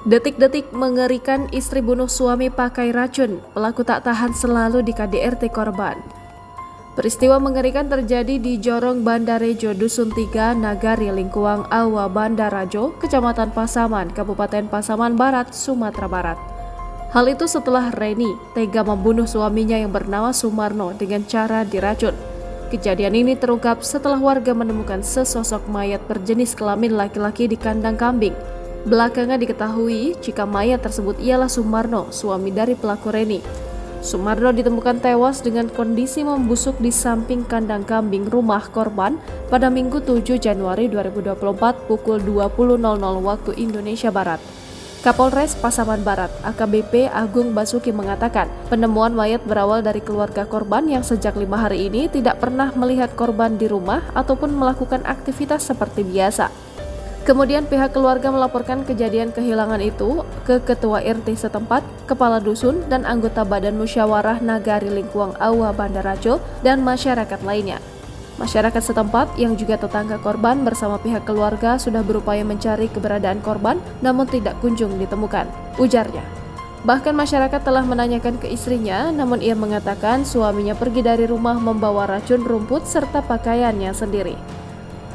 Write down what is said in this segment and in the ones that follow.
Detik-detik mengerikan, istri bunuh suami pakai racun, pelaku tak tahan selalu di KDRT korban. Peristiwa mengerikan terjadi di Jorong Bandarejo, Dusun 3, Nagari Lingkuang Awa Bandarajo, Kecamatan Pasaman, Kabupaten Pasaman Barat, Sumatera Barat. Hal itu setelah Reni tega membunuh suaminya yang bernama Sumarno dengan cara diracun. Kejadian ini terungkap setelah warga menemukan sesosok mayat berjenis kelamin laki-laki di kandang kambing. Belakangan diketahui jika mayat tersebut ialah Sumarno, suami dari pelaku Reni. Sumarno ditemukan tewas dengan kondisi membusuk di samping kandang kambing rumah korban pada Minggu 7 Januari 2024 pukul 20.00 waktu Indonesia Barat. Kapolres Pasaman Barat, AKBP Agung Basuki mengatakan, penemuan mayat berawal dari keluarga korban yang sejak 5 hari ini tidak pernah melihat korban di rumah ataupun melakukan aktivitas seperti biasa. Kemudian pihak keluarga melaporkan kejadian kehilangan itu ke Ketua RT setempat, Kepala Dusun, dan anggota Badan Musyawarah Nagari Lingkuang Awa Bandarajo dan masyarakat lainnya. Masyarakat setempat yang juga tetangga korban bersama pihak keluarga sudah berupaya mencari keberadaan korban namun tidak kunjung ditemukan, ujarnya. Bahkan masyarakat telah menanyakan ke istrinya, namun ia mengatakan suaminya pergi dari rumah membawa racun rumput serta pakaiannya sendiri.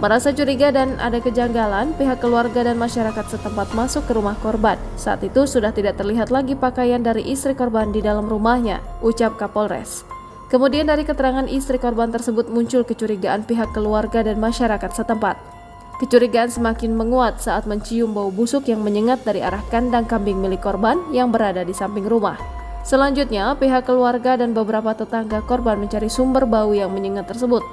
Merasa curiga dan ada kejanggalan, pihak keluarga dan masyarakat setempat masuk ke rumah korban. Saat itu sudah tidak terlihat lagi pakaian dari istri korban di dalam rumahnya, ucap Kapolres. Kemudian dari keterangan istri korban tersebut muncul kecurigaan pihak keluarga dan masyarakat setempat. Kecurigaan semakin menguat saat mencium bau busuk yang menyengat dari arah kandang kambing milik korban yang berada di samping rumah. Selanjutnya, pihak keluarga dan beberapa tetangga korban mencari sumber bau yang menyengat tersebut.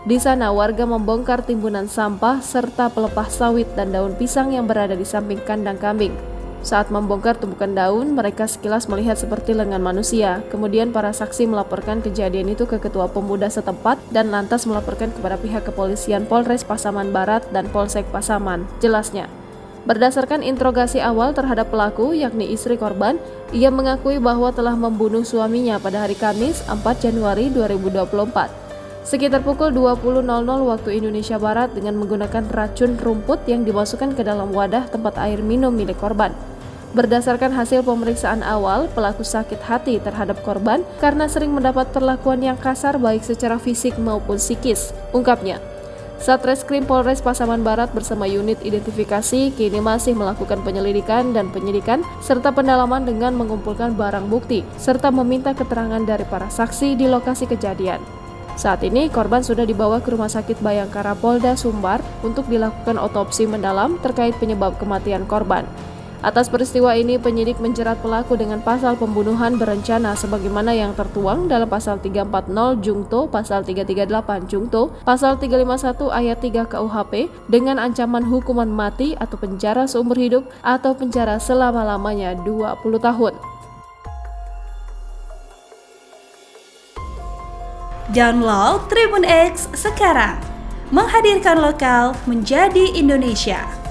Di sana warga membongkar timbunan sampah serta pelepah sawit dan daun pisang yang berada di samping kandang kambing. Saat membongkar tumpukan daun, mereka sekilas melihat seperti lengan manusia. Kemudian para saksi melaporkan kejadian itu ke Ketua Pemuda setempat dan lantas melaporkan kepada pihak kepolisian Polres Pasaman Barat dan Polsek Pasaman. Jelasnya, berdasarkan interogasi awal terhadap pelaku, yakni istri korban, ia mengakui bahwa telah membunuh suaminya pada hari Kamis 4 Januari 2024. Sekitar pukul 20.00 waktu Indonesia Barat dengan menggunakan racun rumput yang dimasukkan ke dalam wadah tempat air minum milik korban. Berdasarkan hasil pemeriksaan awal, pelaku sakit hati terhadap korban karena sering mendapat perlakuan yang kasar baik secara fisik maupun psikis, ungkapnya. Satreskrim Polres Pasaman Barat bersama unit identifikasi kini masih melakukan penyelidikan dan penyidikan serta pendalaman dengan mengumpulkan barang bukti serta meminta keterangan dari para saksi di lokasi kejadian. Saat ini korban sudah dibawa ke Rumah Sakit Bayangkara Polda Sumbar untuk dilakukan otopsi mendalam terkait penyebab kematian korban. Atas peristiwa ini, penyidik menjerat pelaku dengan pasal pembunuhan berencana sebagaimana yang tertuang dalam pasal 340 Jungto, pasal 338 Jungto, pasal 351 ayat 3 KUHP dengan ancaman hukuman mati atau penjara seumur hidup atau penjara selama-lamanya 20 tahun. Download Tribun X sekarang, menghadirkan lokal menjadi Indonesia.